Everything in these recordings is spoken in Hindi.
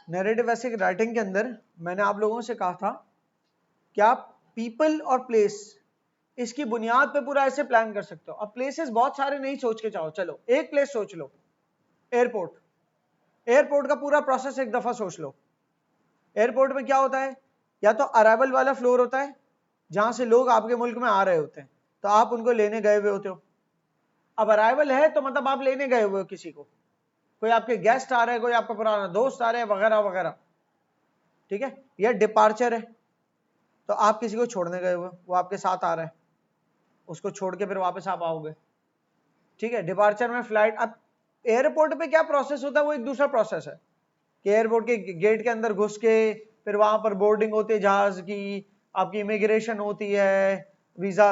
नैरेटिव ऐसे राइटिंग के अंदर मैंने आप लोगों से कहा था कि आप पीपल और प्लेस इसकी बुनियाद पे पूरा ऐसे प्लान कर सकते हो। अब प्लेसेस बहुत सारे नहीं सोच के चाहो, चलो एक प्लेस सोच लो, एयरपोर्ट। एयरपोर्ट का पूरा प्रोसेस एक दफा सोच लो। एयरपोर्ट में क्या होता है, या तो अराइवल वाला फ्लोर होता है जहां से लोग आपके मुल्क में आ रहे होते हैं, तो आप उनको लेने गए हुए होते हो। अब अराइवल है तो मतलब आप लेने गए हुए हो किसी को, कोई आपके गेस्ट आ रहे हैं, कोई आपका पुराना दोस्त आ रहे हैं, वगैरह वगैरह, ठीक है। या डिपार्चर है, तो आप किसी को छोड़ने गए हुए, वो आपके साथ आ रहा है, उसको छोड़ के फिर वापस आप आओगे, ठीक है। डिपार्चर में फ्लाइट। अब एयरपोर्ट पे क्या प्रोसेस होता है, वो एक दूसरा प्रोसेस है कि एयरपोर्ट के गेट के अंदर घुस के फिर वहां पर बोर्डिंग होती है जहाज की, आपकी इमिग्रेशन होती है, वीजा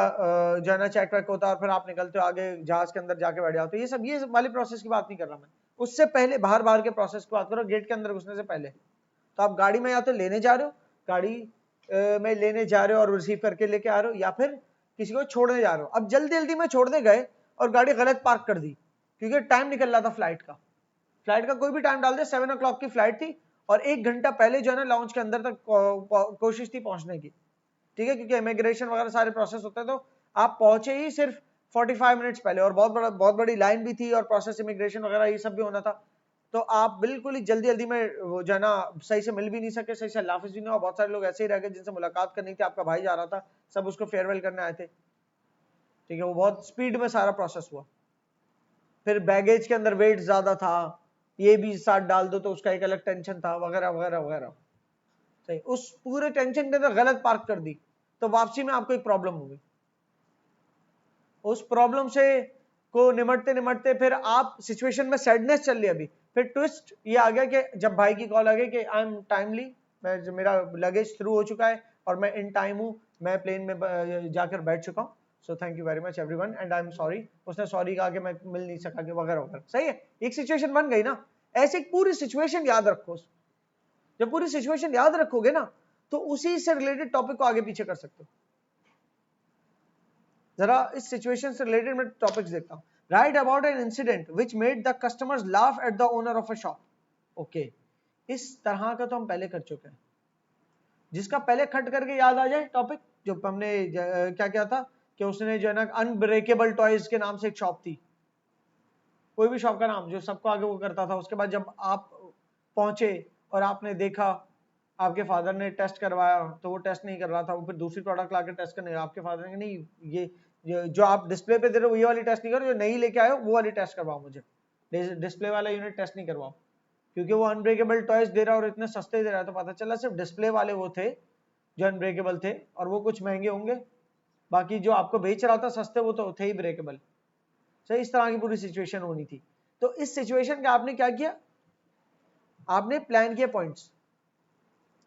जो है ना चेक वेक होता है, और फिर आप निकलते हो आगे जहाज के अंदर जाके बैठ जाते हो। ये वाली प्रोसेस की बात नहीं कर रहा मैं, उससे पहले बाहर बाहर के प्रोसेस की बात करो, गेट के अंदर घुसने से पहले। तो आप गाड़ी में या तो लेने जा रहे हो, गाड़ी में लेने जा रहे हो और रिसीव करके लेके आ रहे हो, या फिर किसी को छोड़ने जा रहे हो। अब जल्दी जल्दी में छोड़ने गए और गाड़ी गलत पार्क कर दी, क्योंकि टाइम निकल रहा था फ्लाइट का। फ्लाइट का कोई भी टाइम डाल दे, 7 o'clock की फ्लाइट थी और 1 घंटा पहले जो है ना लॉन्च के अंदर तक कोशिश थी पहुंचने की, ठीक है, क्योंकि इमिग्रेशन वगैरह सारे प्रोसेस होते हैं। तो आप पहुंचे ही सिर्फ 45 मिनट्स पहले, और बहुत बड़ी लाइन भी थी और प्रोसेस इमिग्रेशन वगैरह ये सब भी होना था। तो आप बिल्कुल ही जल्दी जल्दी में वो जो है ना सही से मिल भी नहीं सके, सही से हाफिज भी नहीं हुआ। बहुत सारे लोग ऐसे ही रह गए जिनसे मुलाकात करनी थी, आपका भाई जा रहा था, सब उसको फेयरवेल करने आए थे, ठीक है। वो बहुत स्पीड में सारा प्रोसेस हुआ। फिर बैगेज के अंदर वेट ज्यादा था, ये भी साथ डाल दो तो उसका एक अलग टेंशन था, वगैरह वगैरह वगैरह, सही। उस पूरे टेंशन के अंदर गलत पार्क कर दी तो वापसी में आपको एक प्रॉब्लम होगी। उस प्रॉब्लम से को निमटते निमटते फिर आप सिचुएशन में सैडनेस चल रही, अभी फिर ट्विस्ट ये आ गया कि जब भाई की कॉल आ गई कि आई एम टाइमली, मेरा लगेज थ्रू हो चुका है और मैं इन टाइम हूं, मैं प्लेन में जाकर बैठ चुका हूं, so thank you very much everyone and I am sorry. उसने सॉरी कहा कि मैं मिल नहीं सका कि वगैरह वगैरह, सही है। एक सिचुएशन बन गई ना। ऐसे पूरी सिचुएशन याद रखो। जब पूरी सिचुएशन याद रखोगे ना तो उसी से रिलेटेड टॉपिक को आगे पीछे कर सकते हो। जरा इस सिचुएशन से रिलेटेड मैं टॉपिक्स देखता हूं। Right about an incident which made the customers laugh at the owner of a shop. Okay, इस तरह का तो हम पहले कर चुके हैं। जिसका पहले खट करके याद आ जाए टॉपिक, जो हमने क्या क्या था कि उसने जो है ना अनब्रेकेबल टॉयज के नाम से एक शॉप थी, कोई भी शॉप का नाम जो सबको आगे वो करता था। उसके बाद जब आप पहुंचे और आपने देखा, आपके फादर ने टेस्ट करवाया तो वो टेस्ट नहीं कर रहा था, वो फिर दूसरी प्रोडक्ट लाके टेस्ट करने, आपके फादर ने नहीं, ये जो आप डिस्प्ले पे दे रहे हो ये वाली टेस्ट नहीं करो, जो नहीं लेके आए हो वो वाली टेस्ट करवाओ, मुझे डिस्प्ले वाला यूनिट टेस्ट नहीं करवाओ। क्योंकि वो अनब्रेकेबल टॉयज दे रहा और इतने सस्ते दे रहा है, तो पता चला सिर्फ डिस्प्ले वाले वो थे जो अनब्रेकेबल थे, और वो कुछ महंगे होंगे, बाकी जो आपको बेच रहा था सस्ते वो तो थे ही ब्रेकेबल। सही, इस तरह की पूरी सिचुएशन होनी थी। तो इस सिचुएशन का आपने क्या किया, आपने प्लान किया पॉइंट्स,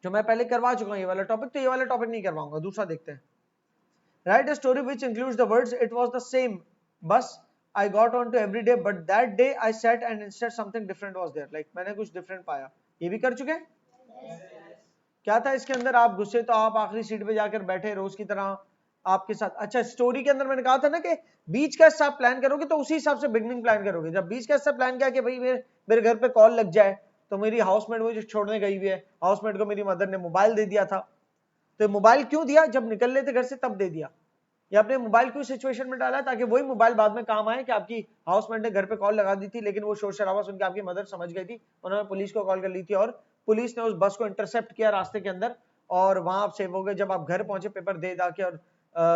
जो मैं पहले करवा चुका हूं ये वाला टॉपिक, तो ये वाला टॉपिक नहीं करवाऊंगा, दूसरा देखते हैं। Write a story which includes the words it was the same bus I got on to every day but that day I sat and instead something different was there. Like मैंने कुछ डिफरेंट पाया। ये भी कर चुके हैं। क्या था इसके अंदर, आप गुस्से तो आप आखिरी सीट पे जाकर बैठे रोज की तरह आपके साथ। अच्छा, स्टोरी के अंदर मैंने कहा था ना कि बीच का हिस्सा प्लान करोगे तो उसी हिसाब से बिगनिंग प्लान करोगे। जब बीच का हिस्सा प्लान किया कि भाई मेरे घर पे कॉल लग जाए, तो मेरी हाउसमेट मुझे छोड़ने गई हुई है, हाउसमेट को मेरी मदर ने मोबाइल दे दिया था। तो मोबाइल क्यों दिया, जब निकल रहे थे घर से तब दे दिया। या आपने मोबाइल क्यों सिचुएशन में डाला, ताकि वही मोबाइल बाद में काम आए कि आपकी हाउसमेट ने घर पे कॉल लगा दी थी, लेकिन वो शोर शराबा सुन के आपकी मदर समझ गई थी, उन्होंने पुलिस को कॉल कर ली थी और पुलिस ने उस बस को इंटरसेप्ट किया रास्ते के अंदर, और वहां आप सेव हो गए। जब आप घर पहुंचे पेपर दे दाके, और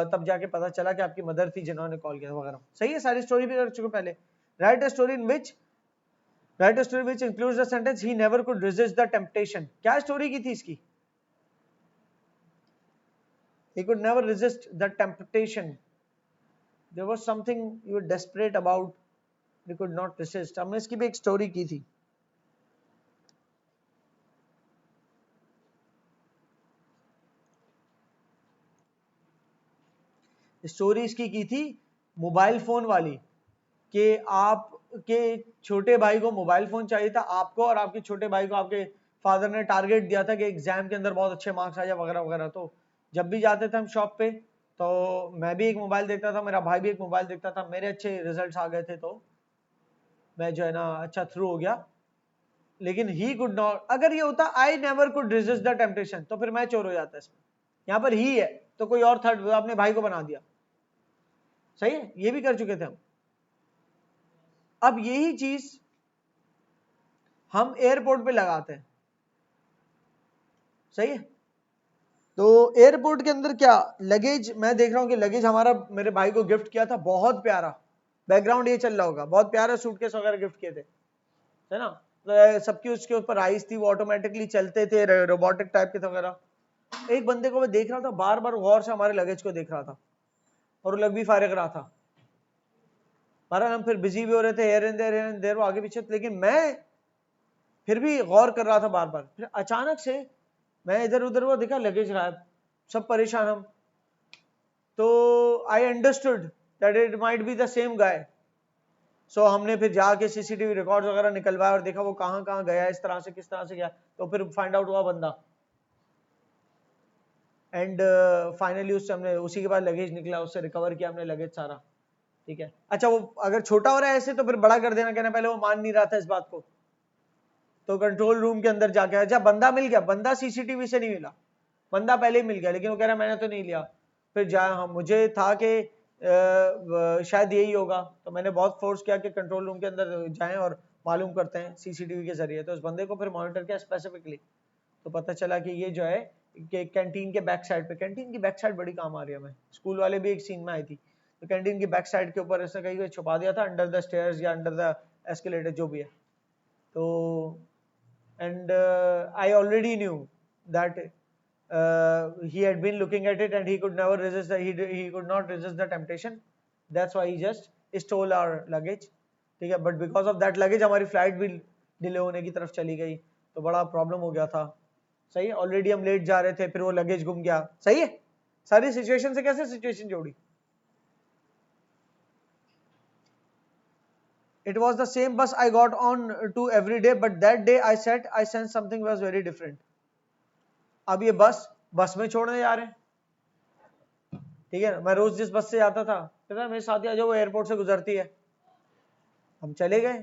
तब जाके पता चला कि आपकी मदर थी जिन्होंने कॉल किया वगैरह। सही है, सारी स्टोरी भी कर चुके पहले। Right a story in which right a story which includes the sentence he never could resist the temptation. क्या स्टोरी की थी इसकी, he could never resist the temptation, there was something you were desperate about, he could not resist। हमने इसकी भी एक स्टोरी की थी। स्टोरी इसकी की थी मोबाइल फोन वाली, कि आपके छोटे भाई को मोबाइल फोन चाहिए था, आपको और आपके छोटे भाई को आपके फादर ने टारगेट दिया था कि एग्जाम के अंदर बहुत अच्छे मार्क्स आ जाए वगैरह वगैरह। तो जब भी जाते थे हम शॉप पे, तो मैं भी एक मोबाइल देखता था, मेरा भाई भी एक मोबाइल देखता था, मेरे अच्छे रिजल्ट्स आ गए थे, तो मैं जो है ना अच्छा थ्रू हो गया। लेकिन ही कुड नॉट, अगर ये होता I never could resist the temptation, तो फिर मैं चोर हो जाता इसमें। यहां पर ही है तो कोई और थर्ड अपने भाई को बना दिया, सही है, ये भी कर चुके थे हम। अब यही चीज हम एयरपोर्ट पे लगाते हैं, सही है। तो एयरपोर्ट के अंदर क्या लगेज, मैं देख रहा हूं कि लगेज हमारा मेरे भाई को गिफ्ट किया था, बहुत प्यारा, बैकग्राउंड ये चल रहा होगा, बहुत प्यारा सूटकेस वगैरह गिफ्ट किए थे, है ना। तो सबकी उसके ऊपर आइस थी, वो ऑटोमेटिकली चलते थे, रोबोटिक टाइप के थे वगैरह। एक बंदे को मैं देख रहा था, बार बार गौर से हमारे लगेज को देख रहा था, और लग भी फारिग रहा था। पर हम फिर बिजी भी हो रहे थे, हेयर एंड देयर वो आगे पीछे, लेकिन मैं फिर भी गौर कर रहा था बार बार। फिर अचानक से मैं इधर उधर वो देखा, लगेज गायब, सब परेशान हम। तो I understood that it might be the same guy. So हमने फिर जाके सीसीटीवी रिकॉर्ड्स वगैरह निकलवाया और देखा वो कहाँ कहाँ गया, इस तरह से किस तरह से गया। तो फिर फाइंड आउट हुआ बंदा, एंड फाइनली उससे हमने उसी के बाद लगेज निकला, उससे रिकवर किया हमने लगेज सारा, ठीक है। अच्छा वो अगर छोटा हो रहा है ऐसे तो फिर बड़ा कर देना, कहना पहले वो मान नहीं रहा था इस बात को, तो कंट्रोल रूम के अंदर जाके, अच्छा बंदा मिल गया, बंदा सीसीटीवी से नहीं मिला, बंदा पहले ही मिल गया, लेकिन वो कह रहा मैंने तो नहीं लिया। फिर मुझे था कि शायद यही होगा, तो मैंने बहुत फोर्स किया कि कंट्रोल रूम के अंदर जाएं और मालूम करते हैं सीसीटीवी के जरिए। तो उस बंदे को फिर मॉनिटर किया स्पेसिफिकली, तो पता चला कि ये जो है कि कैंटीन के बैक साइड पे, कैंटीन की बैक साइड बड़ी काम आ रही है हमें, स्कूल वाले भी एक सीन में आई थी, तो कैंटीन की बैक साइड के ऊपर ऐसा कहीं छुपा दिया था, अंडर द स्टेयर्स या अंडर द एस्केलेटर जो भी है। तो and I already knew that he had been looking at it and he could never resist he could not resist the temptation, that's why he just stole our luggage, ठीक है। but because of that luggage हमारी फ्लाइट भी डिले होने की तरफ चली गई, तो बड़ा प्रॉब्लम हो गया था, सही है। ऑलरेडी हम लेट जा रहे थे, फिर वो लगेज गुम गया, सही है। सारी सिचुएशन से कैसे सिचुएशन जोड़ी। It was the same bus I got on to every day, but that day I sensed something was very different. अब ये बस में छोड़ने जा रहे हैं, ठीक है। मैं रोज जिस बस से जाता था, कहता मेरे साथ ही जो वो एयरपोर्ट से गुजरती है, हम चले गए।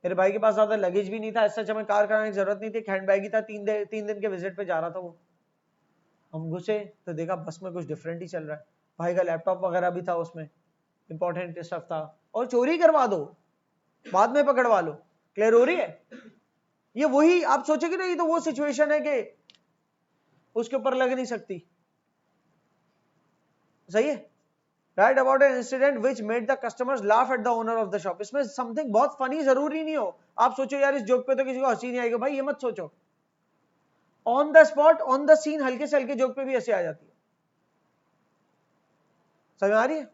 मेरे भाई के पास ज्यादा लगेज भी नहीं था, ऐसा हमें कार कराने की जरूरत नहीं थी, हैंड बैग ही था, 3 दिन के विजिट पे जा रहा था वो। हम घुसे तो देखा बस में कुछ डिफरेंट ही चल रहा है, भाई का लैपटॉप वगैरह भी था उसमें, इंपॉर्टेंट स्टफ था, और चोरी करवा दो, बाद में पकड़वा लो, क्लियर हो रही है। ये वही आप सोचोगे ना, ये तो वो सिचुएशन है कि उसके ऊपर लग नहीं सकती, सही है। Right about an incident which made the customers laugh at the owner of the shop. इसमें समथिंग बहुत फनी जरूरी नहीं हो, आप सोचो यार इस जोक पे तो किसी को हंसी नहीं आएगी, भाई ये मत सोचो, on the spot on the scene हल्के से हल्के जोक पे भी हंसी आ जाती है, समझ आ रही है।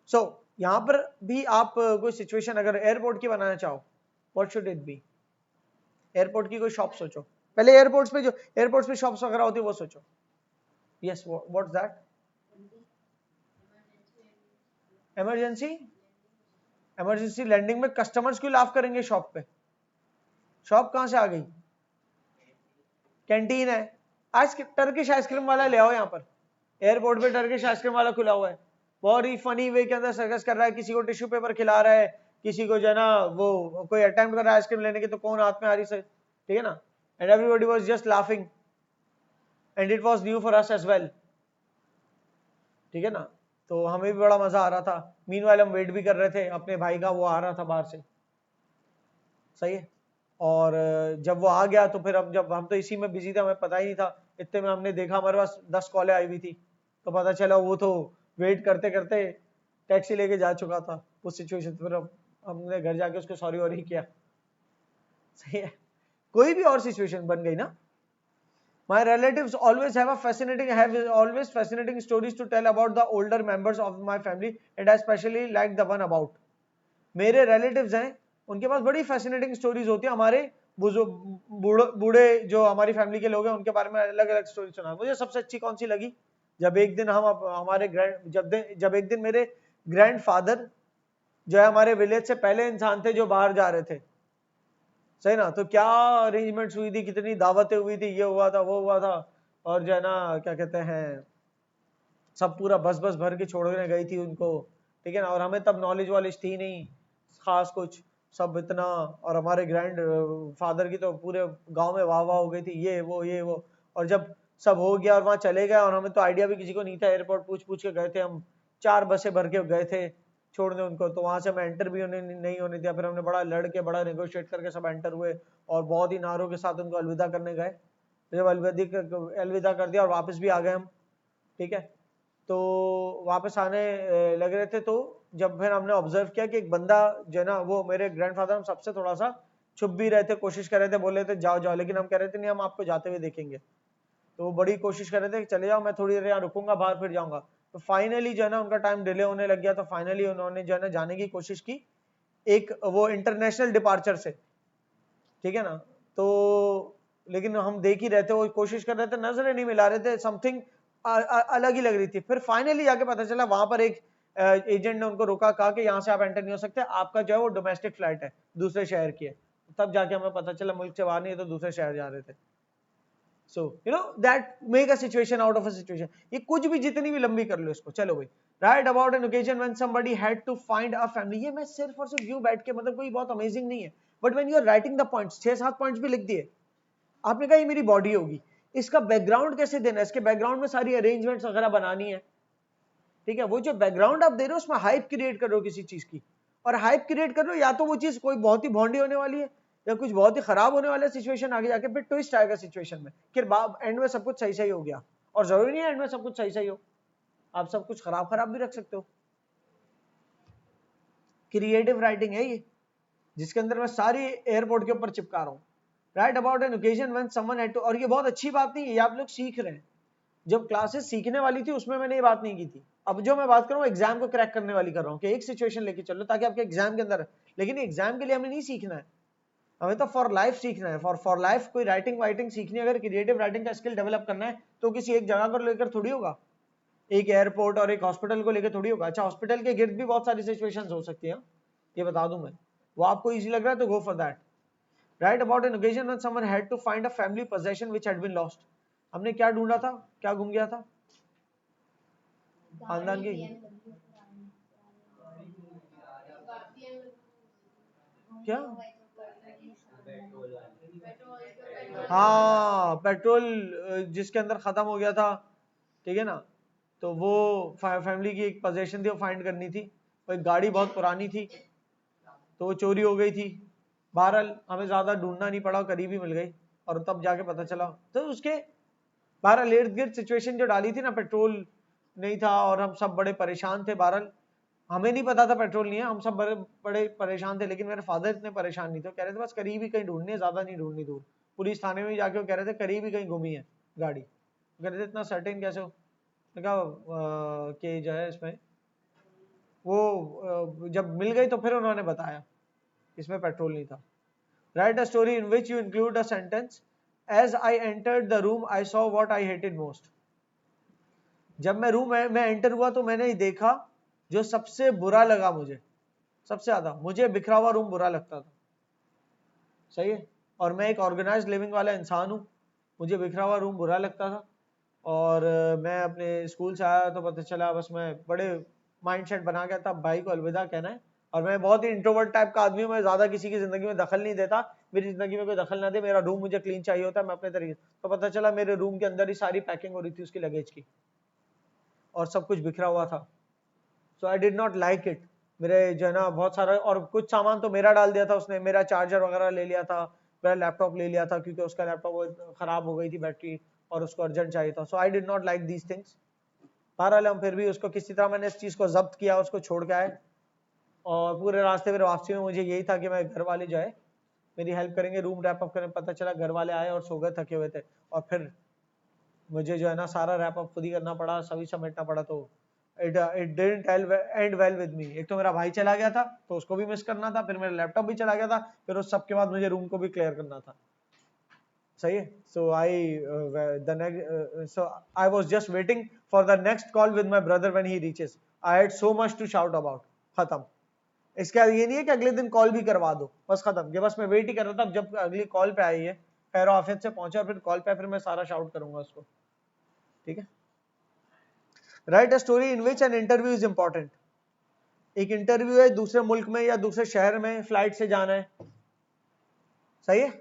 सो यहां पर भी आप कोई सिचुएशन अगर एयरपोर्ट की बनाना चाहो, what should it be. Airport की कोई शॉप सोचो पहले, एयरपोर्ट्स पे जो एयरपोर्ट्स पे शॉप्स वगैरह होती है वो सोचो। Yes what's that. Emergency, emergency landing में कस्टमर्स क्यों लाफ करेंगे शॉप पे, शॉप कहां से आ गई, कैंटीन है। आज टर्किश आइसक्रीम वाला ले आओ यहाँ पर, एयरपोर्ट पे टर्किश आइसक्रीम वाला खुला हुआ है, बहुत ही फनी वे के अंदर सर्कस कर रहा है, किसी को टिश्यू पेपर खिला रहा है, किसी को जो है ना वो कोई अटेम्प्ट कर रहा है आइसक्रीम लेने की, तो कौन हाथ में आ रही सर, ठीक है ना। And everybody was just laughing and it was new for us as well, ठीक है ना। तो हमें भी बड़ा मजा आ रहा था, मीनवाइल हम वेट भी कर रहे थे अपने भाई का, वो आ रहा था बाहर से, सही है। और जब वो आ गया तो फिर जब हम तो इसी में बिजी थे, हमें पता ही नहीं था, इतने में हमने देखा हमारे पास 10 कॉलें आई हुई थी, तो पता चला वो तो वेट करते करते टैक्सी लेके जा चुका था उस सिचुएशन। फिर हमने घर जाके उसको सॉरी वॉरी किया, सही है। कोई भी और सिचुएशन बन गई ना। My relatives always have always fascinating stories to tell about the older members of my family, and I especially like the one about मेरे relatives हैं, उनके पास बड़ी fascinating stories होती है, हमारे बूढ़े जो हमारी फैमिली के लोग हैं उनके बारे में अलग अलग स्टोरी सुना। मुझे सबसे अच्छी कौन सी लगी, जब एक दिन जब एक दिन मेरे ग्रैंडफादर जो है हमारे विलेज से पहले इंसान थे जो बाहर जा रहे थे, सही ना। तो क्या अरेंजमेंट्स हुई थी, कितनी दावतें हुई थी, ये हुआ था वो हुआ था, और जो है ना क्या कहते हैं सब पूरा बस भर के छोड़ने गई थी उनको, ठीक है ना। और हमें तब नॉलेज वॉलेज थी नहीं खास कुछ, सब इतना, और हमारे ग्रैंड फादर की तो पूरे गांव में वाह वाह हो गई थी, ये वो। और जब सब हो गया और वहां चले गए, और हमें तो आइडिया भी किसी को नहीं था, एयरपोर्ट पूछ पूछ के गए थे हम, 4 बसें भर के गए थे छोड़ने उनको, तो वहां से हमें एंटर भी नहीं होने दिया। फिर हमने बड़ा लड़ के बड़ा नेगोशिएट करके सब एंटर हुए और बहुत ही नारों के साथ उनको अलविदा करने गए। जब अलविदा कर दिया और वापस भी आ गए हम, ठीक है, तो वापस आने लग रहे थे, तो जब फिर हमने ऑब्जर्व किया कि एक बंदा जो है ना, वो मेरे ग्रैंडफादर हम सबसे थोड़ा सा छुप भी रहे थे, कोशिश कर रहे थे, बोल रहे थे जाओ जाओ, लेकिन हम कह रहे थे नहीं, हम आपको जाते हुए देखेंगे। तो वो बड़ी कोशिश कर रहे थे कि चले जाओ, मैं थोड़ी देर यहाँ रुकूंगा, बाहर फिर जाऊंगा। तो फाइनली जो है ना उनका टाइम डिले होने लग गया, तो फाइनली उन्होंने जो है ना जाने की कोशिश की, एक वो इंटरनेशनल डिपार्चर से, ठीक है ना। तो लेकिन हम देख ही रहे थे, वो कोशिश कर रहे थे, नजरें नहीं मिला रहे थे, समथिंग अलग ही लग रही थी। फिर फाइनली जाके पता चला, वहां पर एक एजेंट ने उनको रोका, कहा कि यहाँ से आप एंटर नहीं हो सकते, आपका जो है वो डोमेस्टिक फ्लाइट है, दूसरे शहर की है। तब जाके हमें पता चला मुल्क से बाहर नहीं है, तो दूसरे शहर जा रहे थे। So, you know, that make a situation out of a situation. ये कुछ भी जितनी भी लंबी कर लो इसको, चलो भाई। Write about an occasion when somebody had to find a family. ये मैं सिर्फ और सिर्फ यूं बैठ के, मतलब कोई बहुत अमेजिंग नहीं है, but when you are writing the points, 6-7 points भी लिख दिए, आपने कहा ये मेरी बॉडी होगी, इसका बैकग्राउंड कैसे देना है, इसके बैकग्राउंड में सारी अरेंजमेंट्स वगैरह बनानी है, ठीक है। वो जो बैकग्राउंड आप दे रहे हो उसमें हाइप क्रिएट कर रहे हो किसी चीज की, और हाइप क्रिएट कर रहे हो, या तो वो चीज कोई बहुत ही भोंडी होने वाली है, या कुछ बहुत ही खराब होने वाला सिचुएशन, आगे जाके फिर ट्विस्ट आएगा सिचुएशन में, फिर एंड में सब कुछ सही सही हो गया। और जरूरी नहीं है एंड में सब कुछ सही सही हो, आप सब कुछ खराब खराब भी रख सकते हो। क्रिएटिव राइटिंग है ये, जिसके अंदर मैं सारी एयरपोर्ट के ऊपर चिपका रहा हूँ। Write about an occasion when someone had to, और ये बहुत अच्छी बात नहीं है, ये आप लोग सीख रहे हैं। जब क्लासेस सीखने वाली थी उसमें मैंने ये बात नहीं की थी, अब जो मैं बात कर रहा हूँ एग्जाम को क्रैक करने वाली कर रहा हूँ, कि एक सिचुएशन लेके चलो ताकि आपके एग्जाम के अंदर, लेकिन एग्जाम के लिए हमें नहीं सीखना है, हमें तो फॉर लाइफ सीखना है। फॉर लाइफ कोई राइटिंग वाइटिंग सीखनी है, अगर क्रिएटिव राइटिंग का स्किल डेवलप करना है, तो किसी एक जगह को लेकर थोड़ी होगा, एक एयरपोर्ट और एक हॉस्पिटल को लेकर थोड़ी होगा। अच्छा, हॉस्पिटल के गिर्द भी बहुत सारी सिचुएशंस हो सकती है, ये बता दूं मैं, वो आपको इजी लग रहा है तो go for that. Write about an occasion when someone had to find a family possession which had been lost. हमने क्या ढूंढा था, क्या गुम गया था, खानदान की, क्या, हाँ पेट्रोल जिसके अंदर खत्म हो गया था, ठीक है ना, तो वो फैमिली की एक पोजीशन थी, वो फाइंड करनी थी। वो एक गाड़ी बहुत पुरानी थी, तो वो चोरी हो गई थी। बहरहाल हमें ज्यादा ढूंढना नहीं पड़ा, करीब ही मिल गई, और तब जाके पता चला। तो उसके बहरहाल इर्द गिर्द सिचुएशन जो डाली थी ना, पेट्रोल नहीं था और हम सब बड़े परेशान थे। बहरहाल हमें नहीं पता था पेट्रोल नहीं है, हम सब बड़े बड़े परेशान थे, लेकिन मेरे फादर इतने परेशान नहीं थे, कह रहे थे बस करीब ही कहीं ढूंढनी है, ज्यादा नहीं ढूंढनी दूर। पुलिस थाने में जाके वो कह रहे थे करीब ही कहीं घूमी है गाड़ी, कह रहे थे इतना सर्टेन कैसे हो, कहा कि जो है इसमें वो जब मिल गई तो फिर उन्होंने बताया इसमें पेट्रोल नहीं था। Write a story in which you include a sentence, as I entered the room I saw what I hated most. जब मैं रूम में एंटर हुआ तो मैंने देखा जो सबसे बुरा लगा मुझे, सबसे ज्यादा मुझे बिखरा हुआ रूम बुरा लगता था, सही है। और मैं एक ऑर्गेनाइज्ड लिविंग वाला इंसान हूँ, मुझे बिखरा हुआ रूम बुरा लगता था। और मैं अपने स्कूल से आया तो पता चला, बस मैं बड़े माइंडसेट बना गया था, भाई को अलविदा कहना है। और मैं बहुत ही इंट्रोवर्ट टाइप का आदमी हूँ, मैं ज्यादा किसी की जिंदगी में दखल नहीं देता, मेरी जिंदगी में कोई दखल ना दे, मेरा रूम मुझे क्लीन चाहिए होता है, मैं अपने तरीके। तो पता चला मेरे रूम के अंदर ही सारी पैकिंग हो रही थी उसकी लगेज की, और सब कुछ बिखरा हुआ था। So I did not like it. मेरे जो है ना बहुत सारा, और कुछ सामान तो मेरा डाल दिया था उसने, मेरा चार्जर वगैरह ले लिया था, मेरा लैपटॉप ले लिया था, क्योंकि उसका लैपटॉप खराब हो गई थी बैटरी, और उसको अर्जेंट चाहिए था। So I did not like these things. बहरहाल हम फिर भी उसको किसी तरह, मैंने इस चीज को जब्त किया, उसको छोड़ के आए। और पूरे रास्ते फिर वापसी में मुझे यही था कि मैं घर वाले जो है मेरी हेल्प करेंगे, रूम रैप अप करें। पता चला घर वाले आए और सो गए, थके हुए थे, और फिर मुझे जो है ना सारा रैप अप खुद ही करना पड़ा, सभी समेटना पड़ा। तो it didn't and well with me. एक तो मेरा भाई चला गया था तो उसको भी मिस करना था, फिर मेरा लैपटॉप भी चला गया था, फिर उस सब के बाद मुझे रूम को भी क्लियर करना था, सही है। So I was just waiting for the next call with my brother when he reaches. I had so much to shout about. खत्म। इसके बाद ये नहीं है कि अगले दिन कॉल भी करवा दो, बस खत्म। ये बस मैं वेट ही कर रहा था, जब अगली कॉल पे आई है, खैर ऑफिस से पहुंचा, और फिर कॉल पे फिर मैं सारा शाउट करूंगा उसको, ठीक है। Right a story in which an interview is important. एक इंटरव्यू है दूसरे मुल्क में या दूसरे शहर में, फ्लाइट से जाना है, सही है,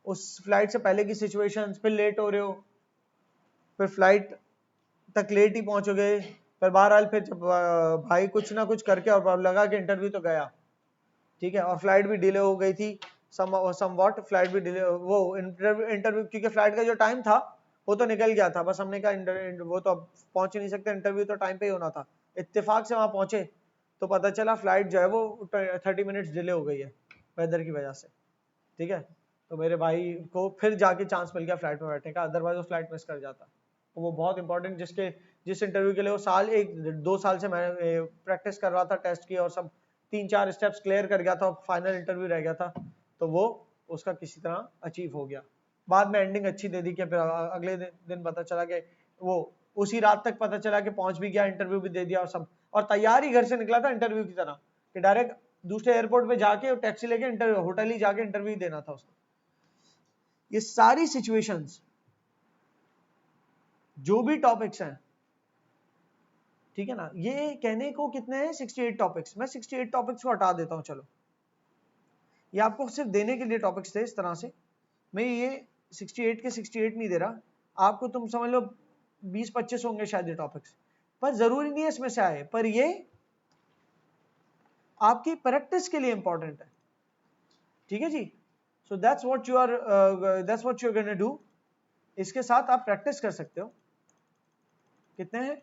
उस फ्लाइट से पहले की सिचुएशन, फिर लेट हो रहे हो, फिर फ्लाइट तक लेट ही पहुंचोगे, फिर बहरहाल फिर जब भाई कुछ ना कुछ करके और लगा कि इंटरव्यू तो गया, ठीक है, और फ्लाइट भी डिले हो गई थी, समवॉट फ्लाइट भी डिले, वो इंटरव्यू क्योंकि फ्लाइट का जो टाइम था वो तो निकल गया था, बस हमने कहा वो तो अब पहुंच ही नहीं सकते, इंटरव्यू तो टाइम पे ही होना था, इत्तेफाक से वहां पहुंचे तो पता चला फ्लाइट जो है वो 30 मिनट्स डिले हो गई है वेदर की वजह से, ठीक है, तो मेरे भाई को फिर जाके चांस मिल गया फ्लाइट में बैठने का, अदरवाइज वो फ्लाइट मिस कर जाता। तो वो बहुत इंपॉर्टेंट, जिस इंटरव्यू के लिए वो साल 1-2 साल से मैं प्रैक्टिस कर रहा था टेस्ट की और सब 3-4 स्टेप्स क्लियर कर गया था, फाइनल इंटरव्यू रह गया था, तो वो उसका किसी तरह अचीव हो गया, बाद में एंडिंग अच्छी दे दी कि फिर अगले दिन पता चला कि वो उसी रात तक पता चला कि पहुंच भी गया, इंटरव्यू भी दे दिया और सब, और तैयार ही घर से निकला था इंटरव्यू की तरह कि डायरेक्ट दूसरे एयरपोर्ट पे जाके टैक्सी लेके इंटरव्यू, होटल ही जाके इंटरव्यू देना था उसको। ये सारी सिचुएशंस जो भी टॉपिक्स हैं, ठीक है ना, ये कहने को कितने हैं 68 टॉपिक्स, मैं 68 टॉपिक्स को हटा देता हूं, चलो ये आपको सिर्फ देने के लिए टॉपिक्स थे इस तरह से, मैं ये 68 के 68 नहीं दे रहा आपको, तुम समझ लो 20-25 होंगे शायद ये टॉपिक्स, पर जरूरी नहीं है इसमें से आए, पर ये आपकी प्रैक्टिस के लिए इंपॉर्टेंट है, ठीक है जी। So that's what you are gonna do, इसके साथ आप प्रैक्टिस कर सकते हो, कितने हैं